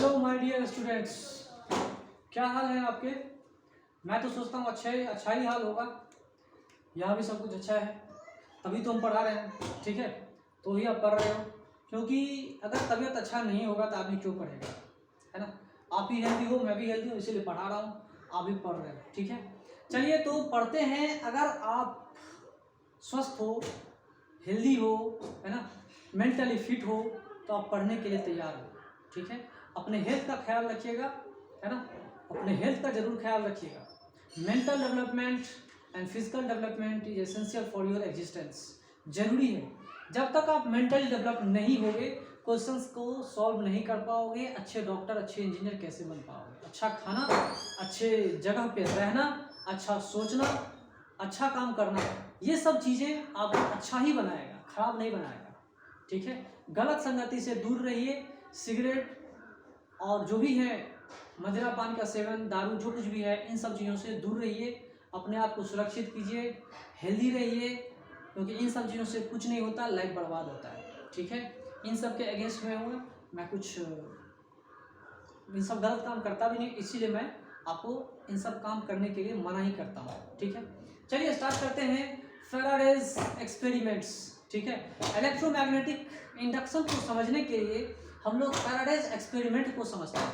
Hello my dear students, क्या हाल है आपके। मैं तो सोचता हूँ अच्छा ही हाल होगा। यहाँ भी सब कुछ अच्छा है, तभी तो हम पढ़ा रहे हैं। ठीक है, तो ही आप पढ़ रहे हो, क्योंकि अगर तबीयत अच्छा नहीं होगा तो आदमी क्यों पढ़ेगा, है ना। आप ही हेल्दी हो, मैं भी हेल्दी हूँ, इसीलिए पढ़ा रहा हूँ, आप भी पढ़ रहे हो। ठीक है, चलिए तो पढ़ते हैं। अगर आप स्वस्थ हो, हेल्दी हो, है ना, मेंटली फिट हो, तो आप पढ़ने के लिए तैयार हो। ठीक है, अपने हेल्थ का ख्याल रखिएगा, है ना, अपने हेल्थ का जरूर ख्याल रखिएगा। Mental development and physical development is essential for your existence. जरूरी है। जब तक आप मेंटली डेवलप नहीं होगे, क्वेश्चंस को सॉल्व नहीं कर पाओगे, अच्छे डॉक्टर अच्छे इंजीनियर कैसे बन पाओगे। अच्छा खाना, अच्छे जगह पे रहना, अच्छा सोचना, अच्छा काम करना, ये सब चीज़ें आपको अच्छा ही बनाएगा, खराब नहीं बनाएगा। ठीक है, गलत संगति से दूर रहिए। सिगरेट और जो भी है, मदिरा पान का सेवन, दारू, जो कुछ भी है, इन सब चीज़ों से दूर रहिए। अपने आप को सुरक्षित कीजिए, हेल्दी रहिए, क्योंकि इन सब चीज़ों से कुछ नहीं होता, लाइफ बर्बाद होता है। ठीक है, इन सब के अगेंस्ट में हूँ मैं, कुछ इन सब गलत काम करता भी नहीं, इसीलिए मैं आपको इन सब काम करने के लिए मना ही करता हूँ। ठीक है, चलिए स्टार्ट करते हैं फैराडेज एक्सपेरिमेंट्स। ठीक है, इलेक्ट्रोमैग्नेटिक इंडक्शन को समझने के लिए हम लोग फैराडेज एक्सपेरिमेंट को समझते हैं।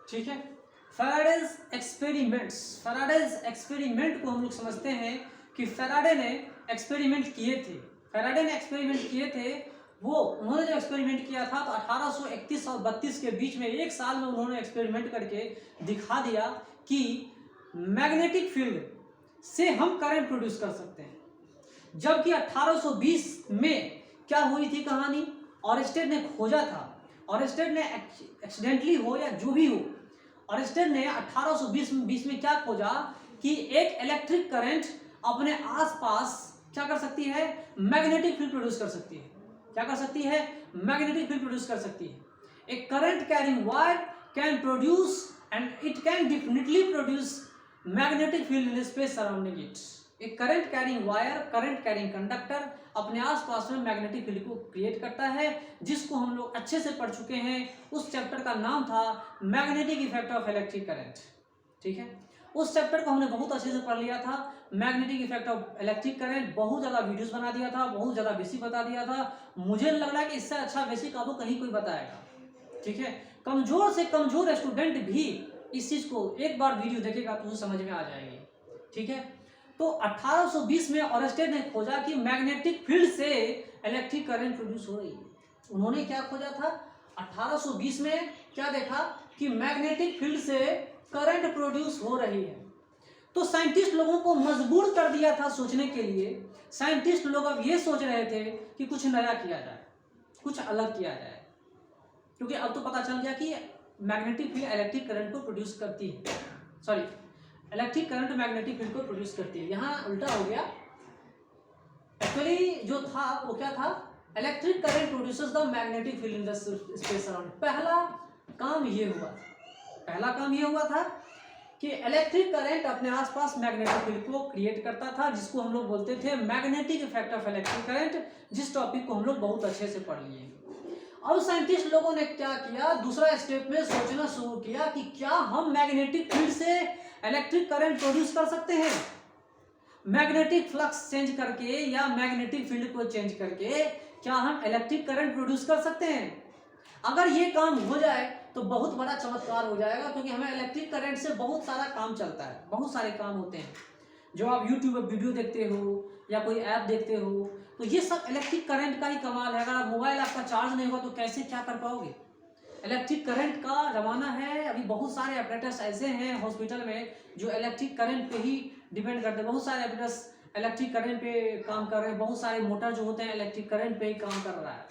ठीक है, फैराडेज एक्सपेरिमेंट को हम लोग समझते हैं कि फैराडे ने एक्सपेरिमेंट किए थे। वो उन्होंने जो एक्सपेरिमेंट किया था, तो 1831 और 32 के बीच में, एक साल में उन्होंने एक्सपेरिमेंट करके दिखा दिया कि मैग्नेटिक फील्ड से हम करंट प्रोड्यूस कर सकते हैं। जबकि 1820 में क्या हुई थी कहानी, ऑरेस्टेड ने खोजा था। ऑरेस्टेड ने एक्सीडेंटली हो या जो भी हो, ऑरेस्टेड ने 1820 में क्या खोजा कि एक इलेक्ट्रिक करंट अपने आसपास क्या कर सकती है, मैग्नेटिक फील्ड प्रोड्यूस कर सकती है। क्या कर सकती है, मैग्नेटिक फील्ड प्रोड्यूस कर सकती है। एक current carrying wire can produce and it can definitely produce magnetic field in space surrounding it. एक current carrying wire, current carrying conductor अपने आसपास में मैग्नेटिक फील्ड को क्रिएट करता है, जिसको हम लोग अच्छे से पढ़ चुके हैं। उस चैप्टर का नाम था magnetic effect of electric current. ठीक है, उस चैप्टर को हमने बहुत अच्छे से पढ़ लिया था, magnetic effect of electric current. बहुत ज़्यादा वीडियोस बना दिया था, बहुत ज़्यादा बेसिक बता दिया था। मुझे लग रहा है कि इससे अच्छा बेसिक आपको कहीं कोई बताएगा। ठीक है, कमजोर से कमजोर स्टूडेंट भी इस चीज़ को एक बार वीडियो देखेगा तो उसे समझ में आ जाएगी। ठीक है, तो 1820 में ऑरेस्टेड ने खोजा कि मैग्नेटिक फील्ड से इलेक्ट्रिक करंट प्रोड्यूस हो रही है। उन्होंने क्या खोजा था, 1820 में क्या देखा कि मैग्नेटिक फील्ड से करंट प्रोड्यूस हो रही है। तो साइंटिस्ट लोगों को मजबूर कर दिया था सोचने के लिए। साइंटिस्ट लोग अब ये सोच रहे थे कि कुछ नया किया जाए, कुछ अलग किया जाए, क्योंकि अब तो पता चल गया कि मैग्नेटिक फील्ड इलेक्ट्रिक करंट को प्रोड्यूस करती है। Sorry, electric current magnetic field को प्रोड्यूस करती है। यहाँ उल्टा हो गया। एक्चुअली जो था वो क्या था, electric current produces the magnetic field in the space around. पहला काम ये हुआ था कि इलेक्ट्रिक करंट अपने आसपास मैग्नेटिक फील्ड को क्रिएट करता था, जिसको हम लोग बोलते थे magnetic effect of electric current, जिस टॉपिक को हम लोग बहुत अच्छे से पढ़ लिए। अब साइंटिस्ट लोगों ने क्या किया, दूसरा स्टेप में सोचना शुरू किया कि क्या हम मैग्नेटिक फील्ड से इलेक्ट्रिक करंट प्रोड्यूस कर सकते हैं। मैग्नेटिक फ्लक्स चेंज करके या मैग्नेटिक फील्ड को चेंज करके क्या हम इलेक्ट्रिक करंट प्रोड्यूस कर सकते हैं। अगर ये काम हो जाए तो बहुत बड़ा चमत्कार हो जाएगा, क्योंकि हमें इलेक्ट्रिक करंट से बहुत सारा काम चलता है, बहुत सारे काम होते हैं। जो आप यूट्यूब पर वीडियो देखते हो या कोई ऐप देखते हो, तो ये सब इलेक्ट्रिक करंट का ही कमाल है। अगर आप मोबाइल आपका चार्ज नहीं होगा तो कैसे क्या कर पाओगे। इलेक्ट्रिक करंट का ज़माना है। अभी बहुत सारे ऑपरेटर्स ऐसे हैं हॉस्पिटल में जो इलेक्ट्रिक करंट पे ही डिपेंड करते हैं। बहुत सारे ऑपरेटर्स इलेक्ट्रिक करंट पे काम कर रहे हैं, बहुत सारे मोटर जो होते हैं इलेक्ट्रिक करंट पे ही काम कर रहा है।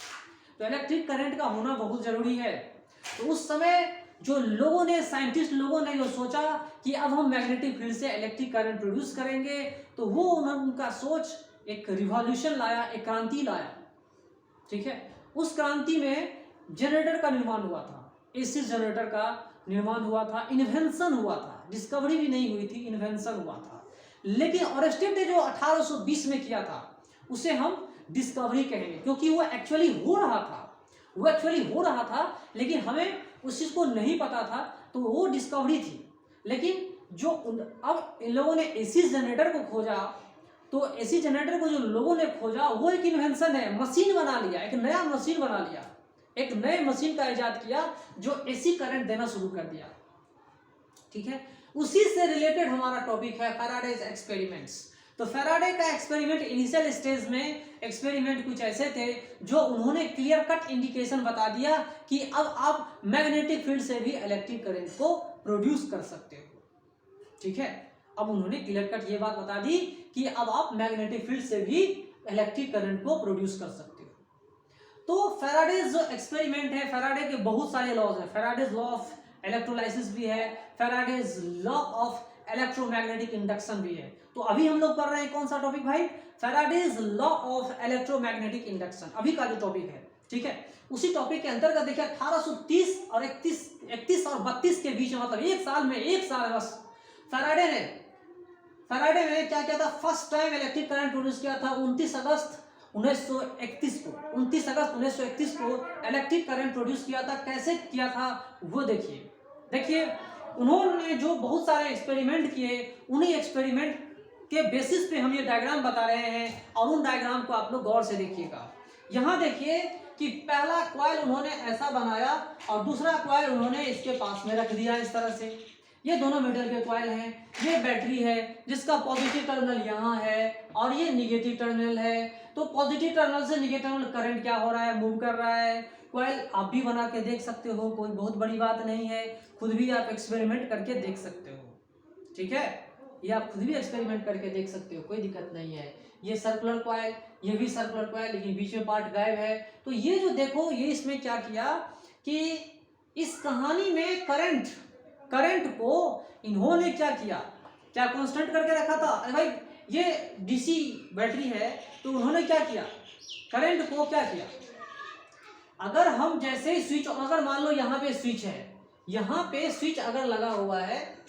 तो इलेक्ट्रिक करंट का होना बहुत ज़रूरी है। तो उस समय जो लोगों ने, साइंटिस्ट लोगों ने जो सोचा कि अब हम मैग्नेटिक फील्ड से इलेक्ट्रिक करंट प्रोड्यूस करेंगे, तो वो उनका सोच एक रिवॉल्यूशन लाया, एक क्रांति लाया। ठीक है, उस क्रांति में जनरेटर का निर्माण हुआ था, एसी जनरेटर का निर्माण हुआ था, इन्वेंशन हुआ था। डिस्कवरी भी नहीं हुई थी, इन्वेंशन हुआ था। लेकिन ऑरेस्टेड ने जो 1820 में किया था, उसे हम डिस्कवरी कहेंगे, क्योंकि वो एक्चुअली हो रहा था, लेकिन हमें उस चीज़ को नहीं पता था, तो वो डिस्कवरी थी। लेकिन जो अब इन लोगों ने एसी जनरेटर को खोजा, तो एसी जनरेटर को जो लोगों ने खोजा वो एक इन्वेंशन है, मशीन बना लिया, एक नया मशीन बना लिया, एक नए मशीन का इजाद किया जो एसी करंट देना शुरू कर दिया। ठीक है, उसी से रिलेटेड हमारा टॉपिक है फैराडेज एक्सपेरिमेंट्स। तो फैराडे का एक्सपेरिमेंट इनिशियल स्टेज में एक्सपेरिमेंट कुछ ऐसे थे जो उन्होंने क्लियर कट इंडिकेशन बता दिया कि अब आप मैग्नेटिक फील्ड से भी इलेक्ट्रिक करंट को प्रोड्यूस कर सकते हो। ठीक है, अब उन्होंने क्लियर कट ये बात बता दी कि अब आप मैग्नेटिक फील्ड से भी इलेक्ट्रिक करंट को प्रोड्यूस कर सकते हो। तो फैराडेज जो एक्सपेरिमेंट है, फैराडे के बहुत सारे लॉज हैं। फैराडेज लॉ ऑफ इलेक्ट्रोलाइसिस भी है, Faraday's law of electromagnetic induction भी है। तो अभी हम लोग पढ़ रहे हैं कौन सा टॉपिक भाई? Faraday's law of electromagnetic induction, अभी का जो टॉपिक है। ठीक है, उसी टॉपिक के अंतर्गत देखिए 1830 और 31 और 32 के बीच में, मतलब एक साल बस फैराडे ने क्या किया था? First time electric current produce किया था 29 अगस्त 1931 को इलेक्ट्रिक करंट प्रोड्यूस किया था। कैसे किया था वो देखिए उन्होंने जो बहुत सारे एक्सपेरिमेंट किए, उन्हीं एक्सपेरिमेंट के बेसिस पे हम ये डायग्राम बता रहे हैं, और उन डायग्राम को आप लोग गौर से देखिएगा। यहाँ देखिए कि पहला कॉइल उन्होंने ऐसा बनाया और दूसरा कॉइल उन्होंने इसके पास में रख दिया इस तरह से। ये दोनों मेटल के कॉइल हैं। ये बैटरी है जिसका पॉजिटिव टर्मिनल यहाँ है और ये निगेटिव टर्मिनल है। तो पॉजिटिव टर्मिनल से निगेटिव टर्मिनल करंट क्या हो रहा है? मूव कर रहा है। कॉइल आप भी बना के देख सकते हो, कोई बहुत बड़ी बात नहीं है, खुद भी आप एक्सपेरिमेंट करके देख सकते हो। ठीक है, ये आप खुद भी एक्सपेरिमेंट करके देख सकते हो, कोई दिक्कत नहीं है। ये सर्कुलर कॉइल, ये भी सर्कुलर कॉइल, लेकिन बीच में पार्ट गायब है। तो ये जो देखो, ये इसमें क्या किया कि इस कहानी में करंट को इन्होंने क्या किया, क्या कांस्टेंट करके रखा था? अरे भाई ये डीसी बैटरी है, तो उन्होंने क्या किया? करंट को क्या किया? अगर हम जैसे ही स्विच, अगर मान लो यहाँ पे स्विच है, यहाँ पे स्विच अगर लगा हुआ है,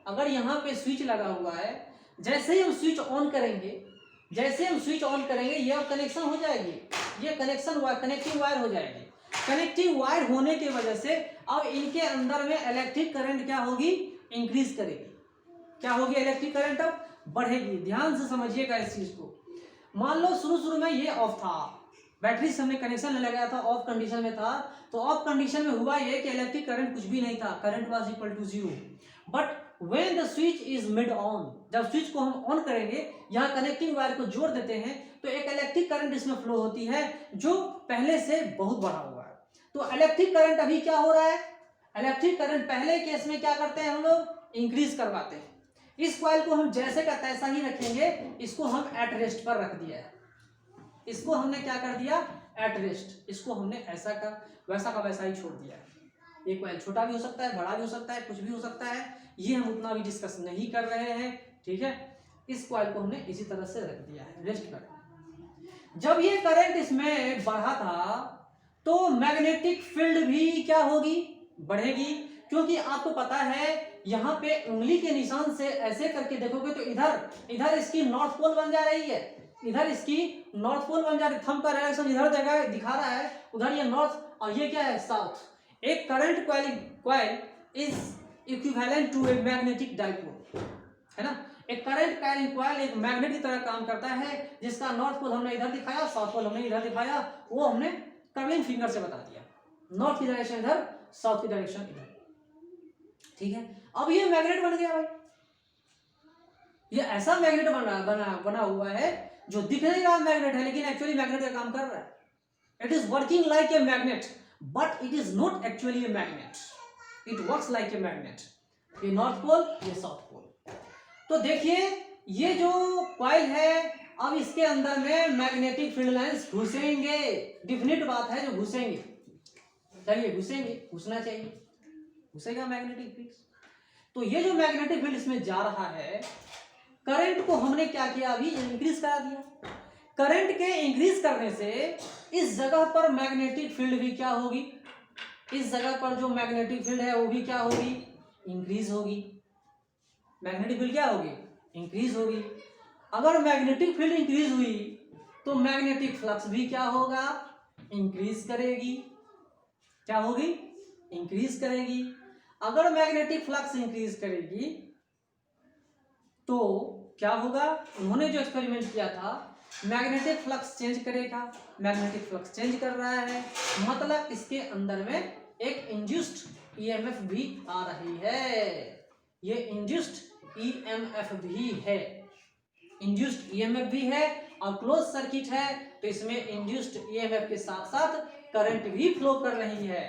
अगर यहाँ पे स्विच लगा हुआ है, जैसे ही हम स्विच ऑन करेंगे, ये अब कनेक्शन हो जाएगी, ये कनेक्टिंग वायर हो जाएगी। कनेक्टिंग वायर होने की वजह से अब इनके अंदर में इलेक्ट्रिक करंट क्या होगी? इंक्रीज करेगी। क्या होगी? इलेक्ट्रिक करंट अब बढ़ेगी। ध्यान से समझिएगा इस चीज को। मान लो शुरू में ये ऑफ था, बैटरी से हमने कनेक्शन नहीं लगाया था, ऑफ कंडीशन में था। तो ऑफ कंडीशन में हुआ ये कि इलेक्ट्रिक करंट कुछ भी नहीं था, current was equal to 0। But when the switch is made on, जब स्विच को हम ऑन करेंगे, यहाँ कनेक्टिंग वायर को जोड़ देते हैं, तो एक इलेक्ट्रिक करंट इसमें फ्लो होती है जो पहले से बहुत बढ़ा हुआ है। तो इलेक्ट्रिक करंट अभी क्या हो रहा है? इलेक्ट्रिक करंट पहले केस में क्या करते हैं हम लोग? इंक्रीज करवाते हैं। इस कॉइल को हम जैसे का तैसा ही रखेंगे, इसको हम एट रेस्ट पर रख दिया है। इसको हमने क्या कर दिया? At rest. इसको हमने ऐसा का वैसा ही छोड़ दिया है। ये कॉइल छोटा भी हो सकता है, बड़ा भी हो सकता है, कुछ भी हो सकता है, ये हम उतना भी डिस्कस नहीं कर रहे हैं। ठीक है, इस कॉइल को हमने इसी तरह से रख दिया है रेस्ट पर। जब ये करंट इसमें बढ़ा था तो मैग्नेटिक फील्ड भी क्या होगी? बढ़ेगी। क्योंकि आपको पता है यहाँ पे उंगली के निशान से ऐसे करके देखोगे तो इधर इसकी नॉर्थ पोल बन जा रही है, इधर इसकी नॉर्थ पोल बन जा रही है। थंब का डायरेक्शन इधर जगह दिखा रहा है, उधर ये नॉर्थ और ये क्या है? साउथ। एक current coil is equivalent to a magnetic dipole, है ना? एक करंट कैरिंग कॉइल एक मैग्नेट की तरह काम करता है, जिसका नॉर्थ पोल हमने इधर दिखाया, साउथ पोल हमने इधर दिखाया। वो हमने कर्लिंग फिंगर से बता दिया, नॉर्थ की डायरेक्शन इधर, साउथ की डायरेक्शन इधर। ठीक है, अब ये मैग्नेट बन गया भाई। ये ऐसा मैग्नेट बना हुआ है जो दिख नहीं रहा मैग्नेट है, लेकिन एक्चुअली मैग्नेट का काम कर रहा है। It is working like a magnet, but it is not actually a magnet, it works like a magnet. ये नॉर्थ पोल, ये साउथ पोल। तो देखिए ये जो कॉइल है, अब इसके अंदर में मैग्नेटिक फील्ड लाइंस घुसेंगे। डिफिनिट बात है, जो घुसेंगे। चलिए घुसना चाहिए, घुसेगा मैग्नेटिक फील्ड। तो ये जो मैग्नेटिक फील्ड इसमें जा रहा है, करंट को हमने क्या किया? अभी इंक्रीज करा दिया। करंट के इंक्रीज करने से इस जगह पर मैग्नेटिक फील्ड भी क्या होगी? इस जगह पर जो मैग्नेटिक फील्ड है वो भी क्या होगी? इंक्रीज होगी। मैग्नेटिक फील्ड क्या होगी? इंक्रीज होगी। अगर मैग्नेटिक फील्ड इंक्रीज हुई तो मैग्नेटिक फ्लक्स भी क्या होगा, इंक्रीज करेगी। क्या होगी, इंक्रीज करेगी। अगर मैग्नेटिक फ्लक्स इंक्रीज करेगी तो क्या होगा, उन्होंने जो एक्सपेरिमेंट किया था, मैग्नेटिक फ्लक्स चेंज करेगा। मैग्नेटिक फ्लक्स चेंज कर रहा है, मतलब इसके अंदर में एक इंड्यूस्ड ईएमएफ भी आ रही है। ये इंड्यूस्ड ईएमएफ भी है, इंड्यूस्ड ईएमएफ भी है और क्लोज सर्किट है, तो इसमें इंड्यूस्ड ईएमएफ के साथ साथ करंट भी फ्लो कर रही है।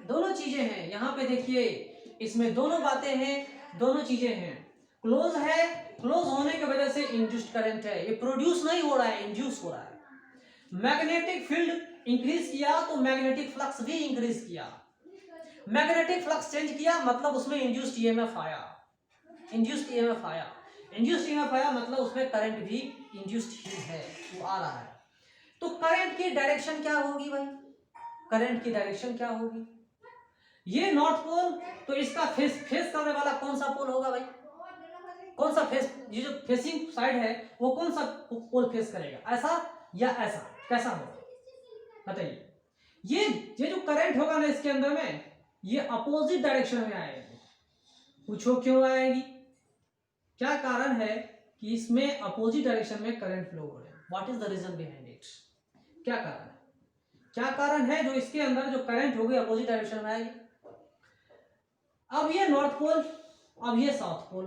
दोनों चीजें हैं यहाँ पे, देखिए इसमें दोनों बातें हैं, दोनों चीजें हैं। क्लोज है, क्लोज होने की वजह से इंड्यूस्ड करंट है, ये प्रोड्यूस नहीं हो रहा है, इंड्यूस हो रहा है। मैग्नेटिक फील्ड इंक्रीज किया तो मैग्नेटिक फ्लक्स भी इंक्रीज किया। मैग्नेटिक फ्लक्स चेंज किया मतलब उसमें इंड्यूस्ड ईएमएफ आया, इंड्यूस्ड ईएमएफ आया, इंड्यूस्ड ईएमएफ आया मतलब उसमें करंट भी इंड्यूस्ड ही है, वो आ रहा है। तो करंट की डायरेक्शन क्या होगी भाई, करंट की डायरेक्शन क्या होगी, ये नॉर्थ पोल, तो इसका फेस करने वाला कौन सा पोल होगा भाई, कौन सा फेस, ये जो फेसिंग साइड है वो कौन सा पोल फेस करेगा, ऐसा या ऐसा, कैसा होगा बताइए। ये जो करंट होगा ना इसके अंदर में, ये अपोजिट डायरेक्शन में आएगी। पूछो क्यों आएगी, क्या कारण है कि इसमें अपोजिट डायरेक्शन में करंट फ्लो हो रहा है, what is the reason behind it, क्या कारण है, क्या कारण है जो इसके अंदर जो करंट होगी अपोजिट डायरेक्शन में आएगी। अब ये नॉर्थ पोल, अब ये साउथ पोल,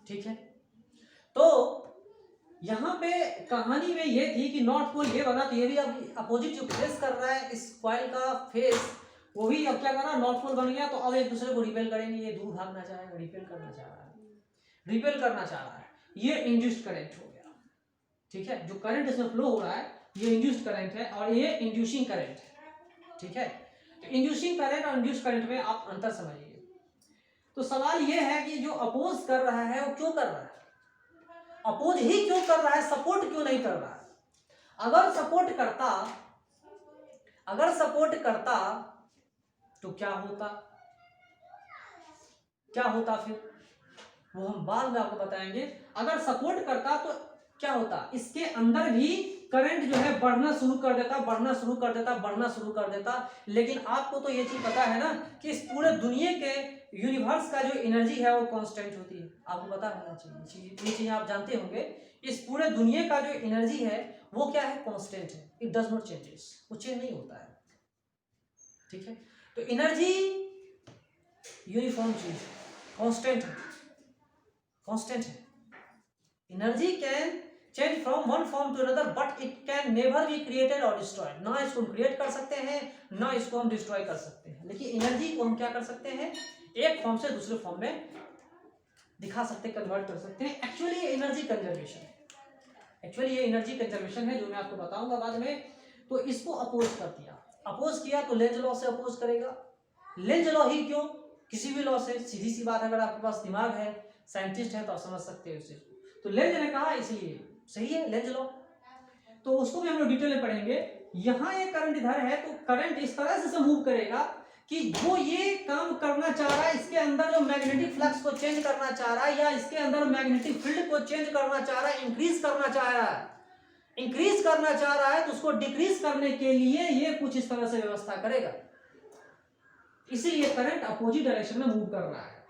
ठीक है। तो यहां पे कहानी में ये थी कि नॉर्थ पोल ये बना, तो ये भी अब अपोजिट जो फेस कर रहा है इस कॉइल का फेस, वो भी अब क्या कर रहा है, नॉर्थ पोल बन गया। तो अब एक दूसरे को रिपेल करेंगे, ये दूर भागना चाहेगा, रिपेल करना चाह रहा है, रिपेल करना चाह रहा है, ये इंड्यूस्ड करंट हो गया, ठीक है। जो करंट इसमें फ्लो हो रहा है ये इंड्यूस्ड करंट है और ये इंड्यूसिंग करंट है, ठीक है। तो इंड्यूसिंग करंट और इंड्यूस्ड करंट में आप अंतर समझिए। तो सवाल ये है कि जो अपोज कर रहा है वो क्यों कर रहा है, अपोज ही क्यों कर रहा है, सपोर्ट क्यों नहीं कर रहा है। अगर सपोर्ट करता, अगर सपोर्ट करता तो क्या होता, क्या होता फिर वो हम बाद में आपको बताएंगे। अगर सपोर्ट करता तो क्या होता, इसके अंदर भी करंट जो है बढ़ना शुरू कर देता, बढ़ना शुरू कर देता, बढ़ना शुरू कर देता। लेकिन आपको तो ये चीज पता है ना कि इस पूरे दुनिया के यूनिवर्स का जो एनर्जी है वो कांस्टेंट होती है, आपको पता होना चाहिए, ये चीज आप जानते होंगे। इस पूरे दुनिया का जो एनर्जी है वो क्या है, कांस्टेंट है, इट डज नॉट चेंजेस, वो चेंज नहीं होता है, ठीक है। तो एनर्जी यूनिफॉर्म चीज कांस्टेंट है, कांस्टेंट है। Energy can change from one form to another but it can never be created और डिस्ट्रॉयड। ना इसको हम क्रिएट कर सकते हैं ना इसको हम डिस्ट्रॉय कर सकते हैं, लेकिन एनर्जी को हम क्या कर सकते हैं, एक फॉर्म से दूसरे फॉर्म में दिखा सकते, कन्वर्ट कर सकते हैं। एक्चुअली ये एनर्जी कंजर्वेशन है, एक्चुअली ये एनर्जी कंजर्वेशन है, जो मैं आपको बताऊंगा बाद में। तो इसको अपोज कर दिया, अपोज किया तो लेंज लॉ से अपोज करेगा। लेंज लॉ ही क्यों, किसी भी लॉ से, सीधी सी बात है, अगर आपके पास दिमाग है, साइंटिस्ट है तो आप समझ सकते हो इसे। तो लेंज ने कहा इसलिए सही है लेंज लॉ, तो उसको भी हम लोग डिटेल में पढ़ेंगे। यहाँ ये करंट इधर है तो करंट इस तरह से मूव करेगा कि जो ये काम करना चाह रहा है, इसके अंदर जो मैग्नेटिक फ्लक्स को चेंज करना चाह रहा है या इसके अंदर मैग्नेटिक फील्ड को चेंज करना चाह रहा है, इंक्रीज करना चाह रहा है, इंक्रीज करना चाह रहा है, तो उसको डिक्रीज करने के लिए ये कुछ इस तरह से व्यवस्था करेगा। इसीलिए करंट अपोजिट डायरेक्शन में मूव कर रहा है,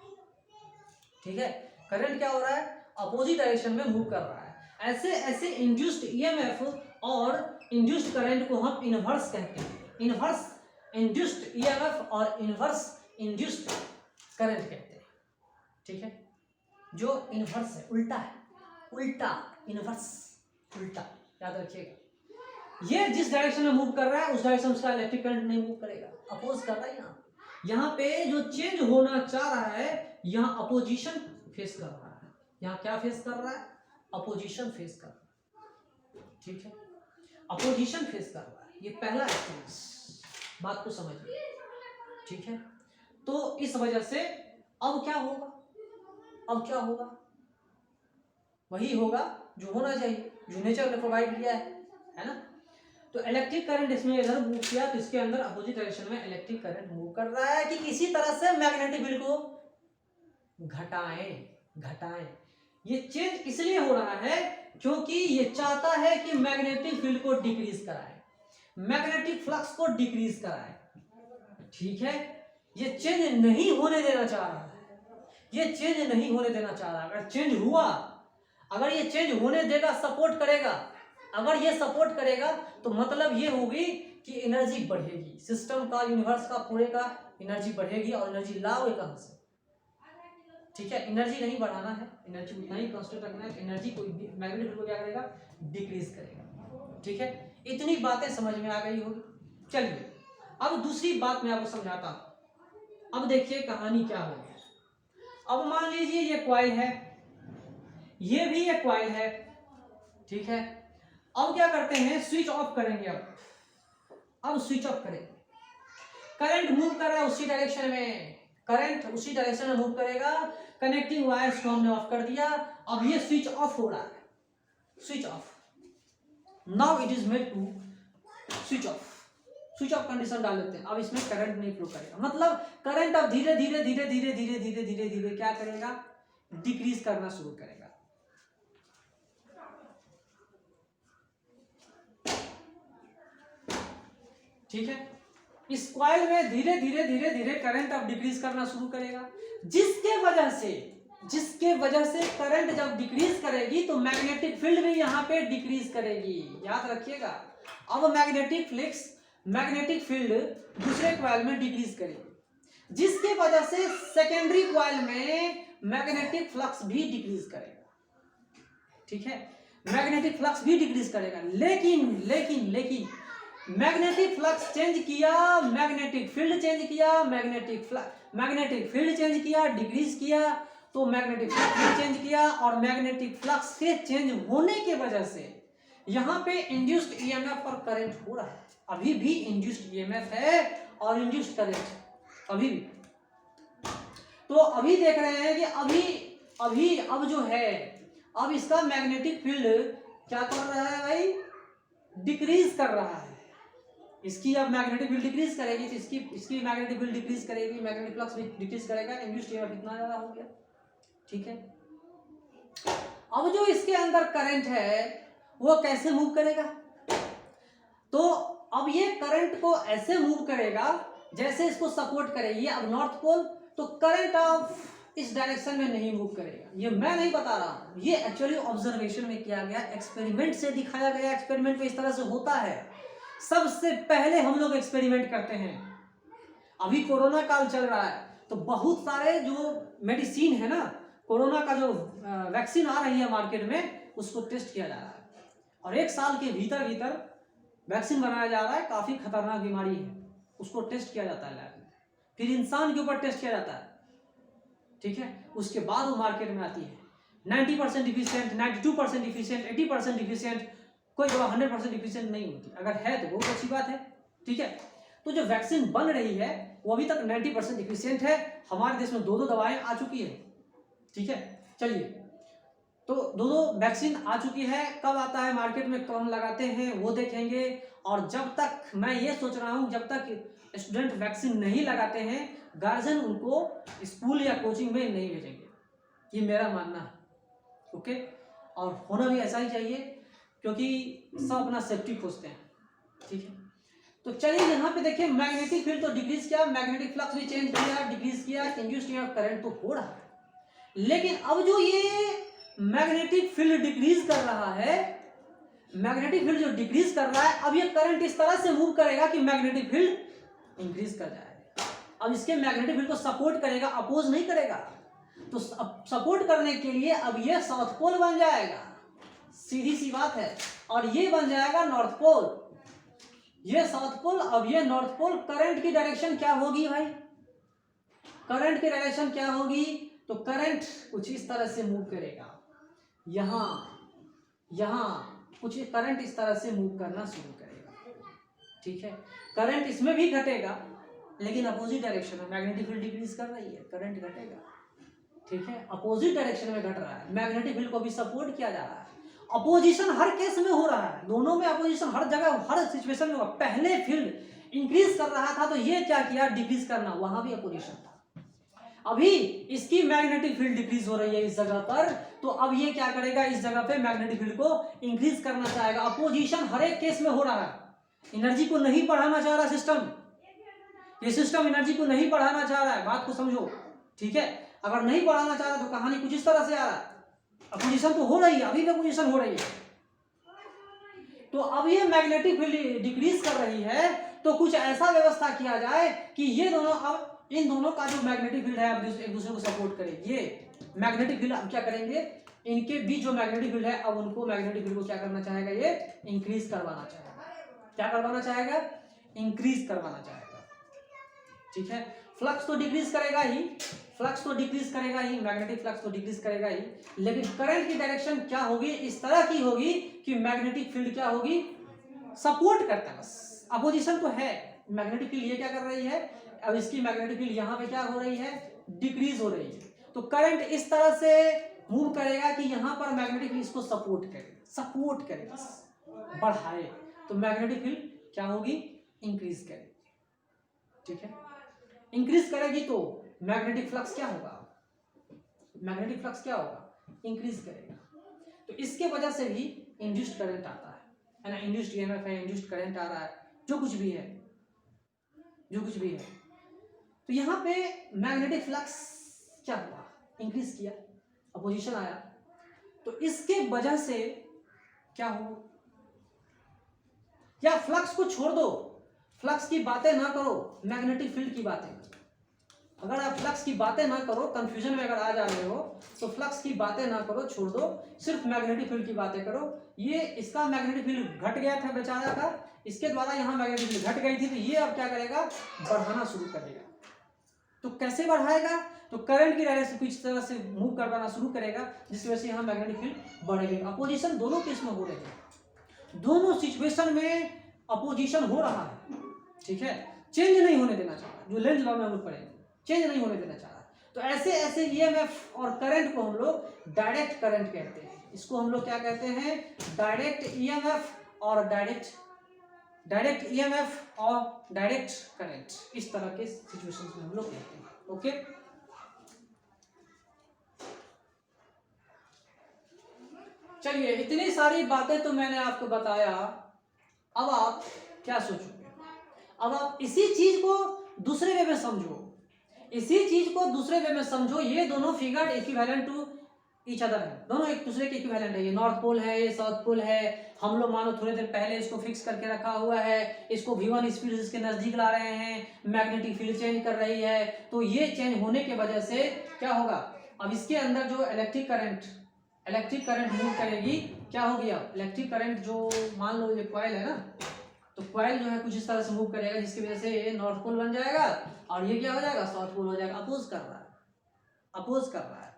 ठीक है। करंट क्या हो रहा है, अपोजिट डायरेक्शन में मूव कर रहा है। ऐसे ऐसे इंड्यूस्ड ईएमएफ और इंड्यूस्ड करंट को हम इनवर्स कहते हैं, इनवर्स इंड्यूस्ड ईएमएफ और इनवर्स इंड्यूस्ड करंट कहते हैं, ठीक है। जो इनवर्स है, उल्टा है, उल्टा, इनवर्स, उल्टा, याद रखिएगा। ये जिस डायरेक्शन में मूव कर रहा है उस डायरेक्शन में उसका इलेक्ट्रिक करंट नहीं मूव करेगा, अपोज कर रहा है। यहाँ पे जो चेंज होना चाह रहा है, यहाँ अपोजिशन फेस कर रहा है, यहाँ क्या फेस कर रहा है, अपोजिशन फेस कर रहा है, ठीक है। अपोजिशन फेस कर रहा है, ये पहला एक्सपीरियंस, बात को समझिए, ठीक है। तो इस वजह से अब क्या होगा, अब क्या होगा, वही होगा जो होना चाहिए, जो नेचर ने प्रोवाइड किया है ना। तो इलेक्ट्रिक करंट इसमें इधर मूव किया तो इसके अंदर अपोजिट डायरेक्शन में इलेक्ट्रिक करंट मूव कर रहा है कि किसी तरह से मैग्नेटिक फील्ड को घटाएं, घटाएं। ये चेंज इसलिए हो रहा है क्योंकि ये चाहता है कि मैग्नेटिक फील्ड को डिक्रीज कराए, मैग्नेटिक फ्लक्स को डिक्रीज कराए। ठीक है, ये चेंज नहीं होने देना चाह रहा है, ये चेंज नहीं होने देना चाह रहा है। अगर चेंज हुआ, अगर ये चेंज होने देगा, सपोर्ट करेगा, अगर ये सपोर्ट करेगा तो मतलब ये होगी कि एनर्जी बढ़ेगी, सिस्टम का, यूनिवर्स का, पूरे का एनर्जी बढ़ेगी। और एनर्जी लाओगे कहां से? ठीक है, एनर्जी नहीं बढ़ाना है, एनर्जी उतना ही कांस्टेंट रखना है। एनर्जी को, मैग्नेटिक फील्ड को क्या करेगा? डिक्रीज करेगा। ठीक है, इतनी बातें समझ में आ गई होगी। चलिए अब दूसरी बात मैं आपको समझाता हूं। अब देखिए कहानी क्या हो गई। अब मान लीजिए ये कॉइल है, ये भी एक कॉइल है। ठीक है, अब क्या करते हैं, स्विच ऑफ करेंगे। अब स्विच ऑफ करेंगे, करंट मूव कर रहा है उसी डायरेक्शन में, करंट उसी डायरेक्शन में मूव करेगा। कनेक्टिंग वायर्स को हमने ऑफ कर दिया। अब ये स्विच ऑफ हो रहा है, switch off, now it is made to switch off. Switch off condition डाल देते हैं। अब इसमें करंट नहीं फ्लो करेगा, मतलब करंट अब धीरे धीरे धीरे धीरे धीरे धीरे धीरे धीरे क्या करेगा? डिक्रीज करना शुरू करेगा। ठीक है, इस कॉइल में धीरे धीरे धीरे धीरे करंट अब डिक्रीज करना शुरू करेगा, जिसके वजह से करंट जब डिक्रीज करेगी तो मैग्नेटिक फील्ड भी यहां पे डिक्रीज करेगी। याद रखिएगा, अब मैग्नेटिक फील्ड दूसरे कॉइल में डिक्रीज करेगी, जिसके वजह से सेकेंडरी कॉइल में मैग्नेटिक फ्लक्स भी डिक्रीज करेगा। ठीक है, मैग्नेटिक फ्लक्स भी डिक्रीज करेगा। लेकिन लेकिन लेकिन मैग्नेटिक फ्लक्स चेंज किया, मैग्नेटिक फील्ड चेंज किया, मैग्नेटिक फील्ड चेंज किया, डिक्रीज किया, तो मैग्नेटिक फ्लक्स भी चेंज किया। और मैग्नेटिक फ्लक्स के चेंज होने के वजह से यहां पे इंड्यूस्ड ईएमएफ और करंट हो रहा है। अभी भी इंड्यूस्ड ईएमएफ है और इंड्यूस्ड करंट अभी भी। तो अभी देख रहे हैं कि अब जो है, अब इसका मैग्नेटिक फील्ड क्या कर रहा है भाई? डिक्रीज कर रहा है। इसकी अब मैग्नेटिक फील्ड डिक्रीज करेगी तो इसकी मैग्नेटिक फील्ड डिक्रीज करेगी, मैग्नेटिक फ्लक्स भी डिक्रीज करेगा, इंड्यूस्ड ईएमएफ इतना ज्यादा हो गया। ठीक है, अब जो इसके अंदर करंट है वो कैसे मूव करेगा? तो अब ये करंट को ऐसे मूव करेगा जैसे इसको सपोर्ट करेगी। अब नॉर्थ पोल, तो करंट ऑफ इस डायरेक्शन में नहीं मूव करेगा। ये मैं नहीं बता रहा हूं, ये एक्चुअली ऑब्जर्वेशन में किया गया, एक्सपेरिमेंट से दिखाया गया। एक्सपेरिमेंट में इस तरह से होता है, सबसे पहले हम लोग एक्सपेरिमेंट करते हैं। अभी कोरोना काल चल रहा है तो बहुत सारे जो मेडिसिन है ना, कोरोना का जो वैक्सीन आ रही है मार्केट में, उसको टेस्ट किया जा रहा है। और 1 साल के भीतर भीतर वैक्सीन बनाया जा रहा है। काफी खतरनाक बीमारी है, उसको टेस्ट किया जाता है लैब में, फिर इंसान के ऊपर टेस्ट किया जाता है। ठीक है, उसके बाद वो मार्केट में आती है। 90% डिफिशिएंट, 92% डिफिशिएंट, 80% डिफिशिएंट, कोई दवा 100% डिफिशिएंट नहीं होती। अगर है तो बहुत अच्छी बात है। ठीक है, तो जो वैक्सीन बन रही है वो अभी तक 90% डिफिशिएंट है। हमारे देश में 2 दवाएं आ चुकी है। ठीक है, चलिए, तो 2 वैक्सीन आ चुकी है। कब आता है मार्केट में, कब हम लगाते हैं वो देखेंगे। और जब तक, मैं ये सोच रहा हूं, जब तक स्टूडेंट वैक्सीन नहीं लगाते हैं, गार्जियन उनको स्कूल या कोचिंग में नहीं भेजेंगे। ये मेरा मानना है। ओके, और होना भी ऐसा ही चाहिए, क्योंकि सब अपना सेफ्टी खोजते हैं। ठीक है, तो चलिए यहाँ पे देखिए, मैग्नेटिक फील्ड तो डिक्रीज किया, मैग्नेटिक फ्लक्स भी चेंज किया, डिक्रीज किया, इंड्यूस्ड ईएमएफ करंट तो हो रहा है। लेकिन अब जो ये मैग्नेटिक फील्ड डिक्रीज कर रहा है, मैग्नेटिक फील्ड जो डिक्रीज कर रहा है, अब ये करंट इस तरह से मूव करेगा कि मैग्नेटिक फील्ड इंक्रीज कर जाएगा। अब इसके मैग्नेटिक फील्ड को सपोर्ट करेगा, अपोज नहीं करेगा। तो सपोर्ट करने के लिए अब ये साउथ पोल बन जाएगा, सीधी सी बात है। और ये बन जाएगा नॉर्थ पोल, ये साउथ पोल, अब ये नॉर्थ पोल। करंट की डायरेक्शन क्या होगी भाई? करंट की डायरेक्शन क्या होगी? तो करंट कुछ इस तरह से मूव करेगा, यहां कुछ करंट इस तरह से मूव करना शुरू करेगा। ठीक है, करंट इसमें भी घटेगा, लेकिन अपोजिट डायरेक्शन में। मैग्नेटिक फील्ड डिक्रीज कर रही है, करंट घटेगा। ठीक है, अपोजिट डायरेक्शन में घट रहा है, मैग्नेटिक फील्ड को भी सपोर्ट किया जा रहा है। अपोजिशन हर केस में हो रहा है, दोनों में अपोजिशन हर जगह, हर सिचुएशन में हुआ। पहले फील्ड इंक्रीज कर रहा था तो ये क्या किया? डिक्रीज करना, वहां भी अपोजिशन था। अभी इसकी मैग्नेटिक फील्ड डिक्रीज हो रही है इस जगह पर, तो अब ये क्या करेगा, इस जगह पे मैग्नेटिक फील्ड को इंक्रीज करना चाहेगा। अपोजिशन हर एक केस में हो रहा है, एनर्जी को नहीं बढ़ाना चाह रहा सिस्टम, ये सिस्टम एनर्जी को नहीं बढ़ाना चाह रहा है, बात को समझो, ठीक है। अगर नहीं बढ़ाना चाह रहा तो कहानी कुछ इस तरह से आ रहा है, अपोजिशन तो हो रही है, अभी भी अपोजिशन हो रही है, तो अब ये मैग्नेटिक फील्ड डिक्रीज कर रही है, तो कुछ ऐसा व्यवस्था किया जाए कि ये दोनों, अब इन दोनों का जो मैग्नेटिक फील्ड है अब एक दूसरे को सपोर्ट करे। ये मैग्नेटिक फील्ड अब क्या करेंगे, इनके बीच जो मैग्नेटिक फील्ड है अब उनको मैग्नेटिक फील्ड को क्या करना चाहेगा, ये इंक्रीज करवाना चाहेगा। क्या करवाना चाहेगा, इंक्रीज करवाना चाहेगा, ठीक है। फ्लक्स तो डिक्रीज करेगा ही, फ्लक्स तो डिक्रीज करेगा ही, मैग्नेटिक फ्लक्स तो डिक्रीज करेगा ही, लेकिन करंट की डायरेक्शन क्या होगी, इस तरह की होगी कि मैग्नेटिक फील्ड क्या होगी, सपोर्ट करता है, बस अपोजिशन तो है, मैग्नेटिक फील्ड ये क्या कर रही है, अब इसकी मैग्नेटिक फील्ड यहाँ पे क्या हो रही है, डिक्रीज हो रही है, तो करंट इस तरह से मूव करेगा कि यहाँ पर मैग्नेटिक फील्ड इसको सपोर्ट करे, सपोर्ट करे, बढ़ाए, तो मैग्नेटिक फील्ड क्या होगी, इंक्रीज करेगी, ठीक है। इंक्रीज करेगी तो मैग्नेटिक फ्लक्स क्या होगा, मैग्नेटिक फ्लक्स क्या होगा, इंक्रीज करेगा, तो इसके वजह से भी इंड्यूस्ड करंट आता है ना, इंड्यूस्ड ईएमएफ है, इंड्यूस्ड करंट आ रहा है, जो कुछ भी है, जो कुछ भी है, तो यहाँ पे मैग्नेटिक फ्लक्स क्या हुआ, इंक्रीज किया, अपोजिशन आया, तो इसके वजह से क्या हो, या फ्लक्स को छोड़ दो, फ्लक्स की बातें ना करो, मैग्नेटिक फील्ड की बातें, अगर आप फ्लक्स की बातें ना करो, कंफ्यूजन में अगर आ जा रहे हो तो फ्लक्स की बातें ना करो, छोड़ दो, सिर्फ मैग्नेटिक फील्ड की बातें करो। ये इसका मैग्नेटिक फील्ड घट गया था बेचारा का, इसके द्वारा यहाँ मैग्नेटिक फील्ड घट गई थी, तो ये अब क्या करेगा, बढ़ाना शुरू करेगा। तो कैसे बढ़ाएगा, तो करंट की डायरेक्शन कुछ तरह से मूव करवाना शुरू करेगा, जिसकी वजह से यहाँ मैग्नेटिक फील्ड बढ़ेगी। अपोजिशन दोनों केस में हो रही है, दोनों सिचुएशन में अपोजिशन हो रहा है, ठीक है, चेंज नहीं होने देना चाह रहा, जो लेंज लॉ में हम लोग पढ़ेंगे, चेंज नहीं होने देना चाह रहा। तो ऐसे ऐसे ईएमएफ और करंट को हम लोग डायरेक्ट करंट कहते हैं, इसको हम लोग क्या कहते हैं, डायरेक्ट ईएमएफ और डायरेक्ट ईएमएफ और डायरेक्ट करंट, इस तरह के सिचुएशंस में हम लोग कहते हैं, ओके। चलिए, इतनी सारी बातें तो मैंने आपको बताया, अब आप क्या सोचोगे, अब आप इसी चीज को दूसरे वे में समझो, इसी चीज को दूसरे वे में समझो। ये दोनों figure equivalent to each other है, दोनों एक दूसरे के इक्विवेलेंट है, ये नॉर्थ पोल है, ये साउथ पोल है, हम लोग मानो थोड़ी देर पहले इसको फिक्स करके रखा हुआ है, इसको v1 स्पीड इसके नजदीक ला रहे हैं, मैग्नेटिक फील्ड चेंज कर रही है, तो ये चेंज होने की वजह से क्या होगा, अब इसके अंदर जो इलेक्ट्रिक करंट मूव करेगी, क्या होगी, अब इलेक्ट्रिक करंट जो मान लो ये कॉइल है ना, तो कॉइल जो है कुछ इस तरह से मूव करेगा, जिसकी वजह से ये नॉर्थ पोल बन जाएगा और ये क्या हो जाएगा, साउथ पोल हो जाएगा, अपोज कर रहा है, अपोज कर रहा है,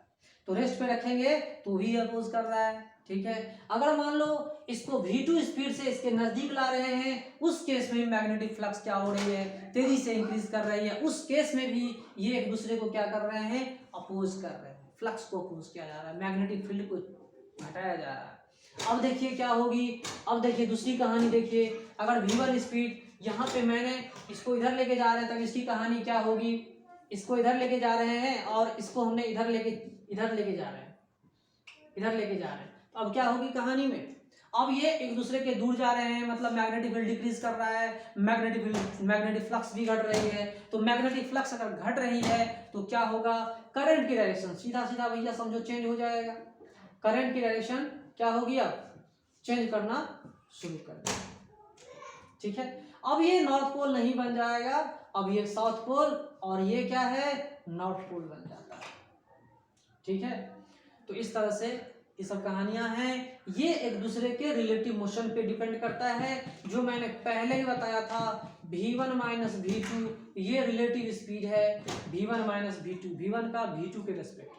तो रेस्ट पे रखेंगे तो भी अपोज कर रहा है, ठीक है। अगर मान लो इसको v2 स्पीड से इसके नजदीक ला रहे हैं, उस केस में मैग्नेटिक फ्लक्स क्या हो रही है, तेजी से इंक्रीज कर रही है, उस केस में भी ये एक दूसरे को क्या कर रहे हैं, अपोज कर रहे हैं, फ्लक्स को अपोज किया जा रहा है, मैग्नेटिक फील्ड को हटाया जा रहा है। अब देखिए क्या होगी, अब देखिए दूसरी कहानी देखिए, अगर v1 स्पीड यहाँ पे मैंने इसको इधर लेके जा रहे हैं, तब इसकी कहानी क्या होगी, इसको इधर लेके जा रहे हैं और इसको हमने इधर लेके जा रहे हैं, इधर लेके जा रहे हैं, तो अब क्या होगी कहानी में, अब ये एक दूसरे के दूर जा रहे हैं, मतलब मैग्नेटिक फील्ड डिक्रीज कर रहा है, मैग्नेटिक फ्लक्स भी घट रही है, तो मैग्नेटिक फ्लक्स अगर घट रही है तो क्या होगा, करंट की डायरेक्शन सीधा सीधा भैया समझो चेंज हो जाएगा, करंट की डायरेक्शन क्या होगी, अब चेंज करना शुरू कर देगा, ठीक है। अब ये नॉर्थ पोल नहीं बन जाएगा, अब ये साउथ पोल, और ये क्या है, नॉर्थ पोल बन जाता है, ठीक है। तो इस तरह से ये सब कहानियां हैं, ये एक दूसरे के रिलेटिव मोशन पे डिपेंड करता है, जो मैंने पहले ही बताया था, v1 माइनस v2 ये रिलेटिव स्पीड है, v1 माइनस v2, v1 का v2 के रेस्पेक्ट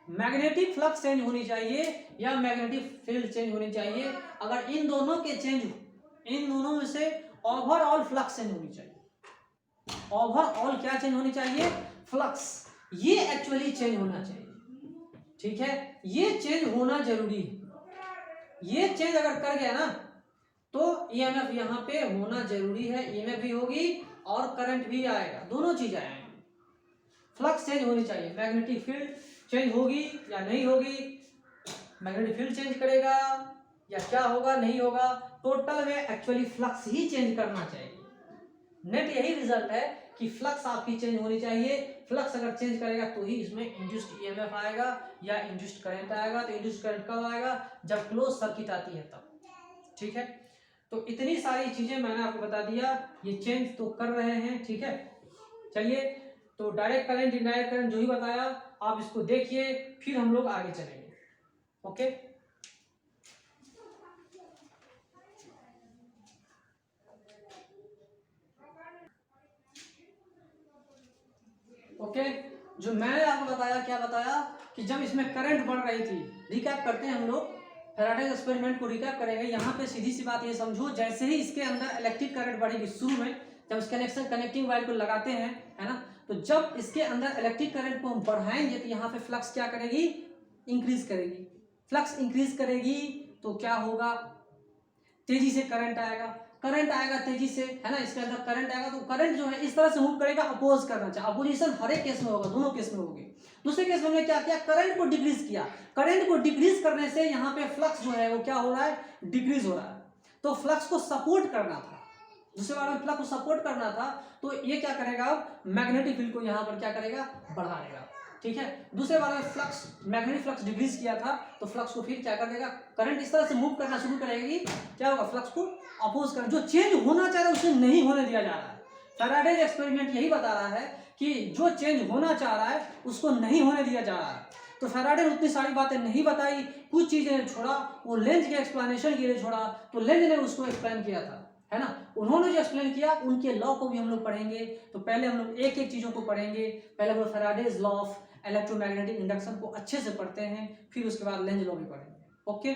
में मैग्नेटिक फ्लक्स चेंज होनी चाहिए या मैग्नेटिक फील्ड चेंज होनी चाहिए, अगर इन दोनों में से ओवरऑल फ्लक्स चेंज होनी चाहिए, ओवरऑल क्या चेंज होनी चाहिए, फ्लक्स, ये एक्चुअली चेंज होना चाहिए, ठीक है, ये चेंज होना जरूरी है, ये चेंज अगर कर गया ना तो ईएमएफ यहाँ पे होना जरूरी है, ईएमएफ भी होगी और करंट भी आएगा, दोनों चीज आएंगे, फ्लक्स चेंज होनी चाहिए, मैग्नेटिक फील्ड चेंज होगी या नहीं होगी, मैग्नेटिक फील्ड चेंज करेगा या क्या होगा नहीं होगा, टोटल में एक्चुअली फ्लक्स ही चेंज करना चाहिए। नेट यही रिजल्ट है कि फ्लक्स आपकी चेंज होनी चाहिए। फ्लक्स अगर चेंज करेगा तो ही इसमें इंड्यूस्ड ईएमएफ आएगा या इंड्यूस्ड करंट आएगा। तो इंड्यूस्ड करंट कब आएगा? जब क्लोज सर्किट आती है तब। ठीक है, तो इतनी सारी चीजें मैंने आपको बता दिया, ये चेंज तो कर रहे हैं। ठीक है, चलिए, तो डायरेक्ट करंट इनडायरेक्ट करंट जो ही बताया आप इसको देखिए, फिर हम लोग आगे चलेंगे। ओके, ओके, जो मैंने आपको बताया, क्या बताया कि जब इसमें करंट बढ़ रही थी, रिकैप करते हैं हम लोग, फैराडे एक्सपेरिमेंट को रिकैप करेंगे। यहाँ पे सीधी सी बात ये समझो, जैसे ही इसके अंदर इलेक्ट्रिक करंट बढ़ेगी शुरू में, जब इस कनेक्टिंग वायर को लगाते हैं, है ना, तो जब इसके अंदर इलेक्ट्रिक करंट को हम बढ़ाएंगे तो यहाँ पे फ्लक्स क्या करेगी? इंक्रीज करेगी। फ्लक्स इंक्रीज करेगी तो क्या होगा? तेजी से करंट आएगा, करंट आएगा तेजी से, है ना, इसके अंदर करंट आएगा तो करंट जो है इस तरह से मूव करेगा, अपोज करना चाहिए। अपोजिशन हर एक केस में होगा, दोनों केस में होगी। दूसरे केस में हमने क्या किया? करंट को डिक्रीज किया। करंट को डिक्रीज करने से यहाँ पे फ्लक्स जो है वो क्या हो रहा है? डिक्रीज हो रहा है। तो फ्लक्स को सपोर्ट करना था, दूसरे बार में फ्लक्स को सपोर्ट करना था, तो ये क्या करेगा? मैग्नेटिक फील्ड को यहाँ पर क्या करेगा? बढ़ा देगा। ठीक है, दूसरे बार में फ्लक्स, मैग्नेटिक फ्लक्स डिक्रीज किया था तो फ्लक्स को फिर क्या कर देगा? करंट इस तरह से मूव करना शुरू करेगी, क्या होगा? फ्लक्स को अपोज कर, जो चेंज होना चाह रहा है उसे नहीं होने दिया जा रहा है। फैराडे एक्सपेरिमेंट यही बता रहा है कि जो चेंज होना चाह रहा है उसको नहीं होने दिया जा रहा है। तो फैराडे ने उतनी सारी बातें नहीं बताई, कुछ चीजें छोड़ा, वो लेंज के एक्सप्लेनेशन के लिए छोड़ा, तो लेंज ने उसको एक्सप्लेन किया था, है ना। उन्होंने जो एक्सप्लेन किया, उनके लॉ को भी हम लोग पढ़ेंगे। तो पहले हम लोग एक एक चीजों को पढ़ेंगे। पहले हम लोग Faraday's law of electromagnetic induction को अच्छे से पढ़ते हैं, फिर उसके बाद लेंज लॉ भी पढ़ेंगे। ओके।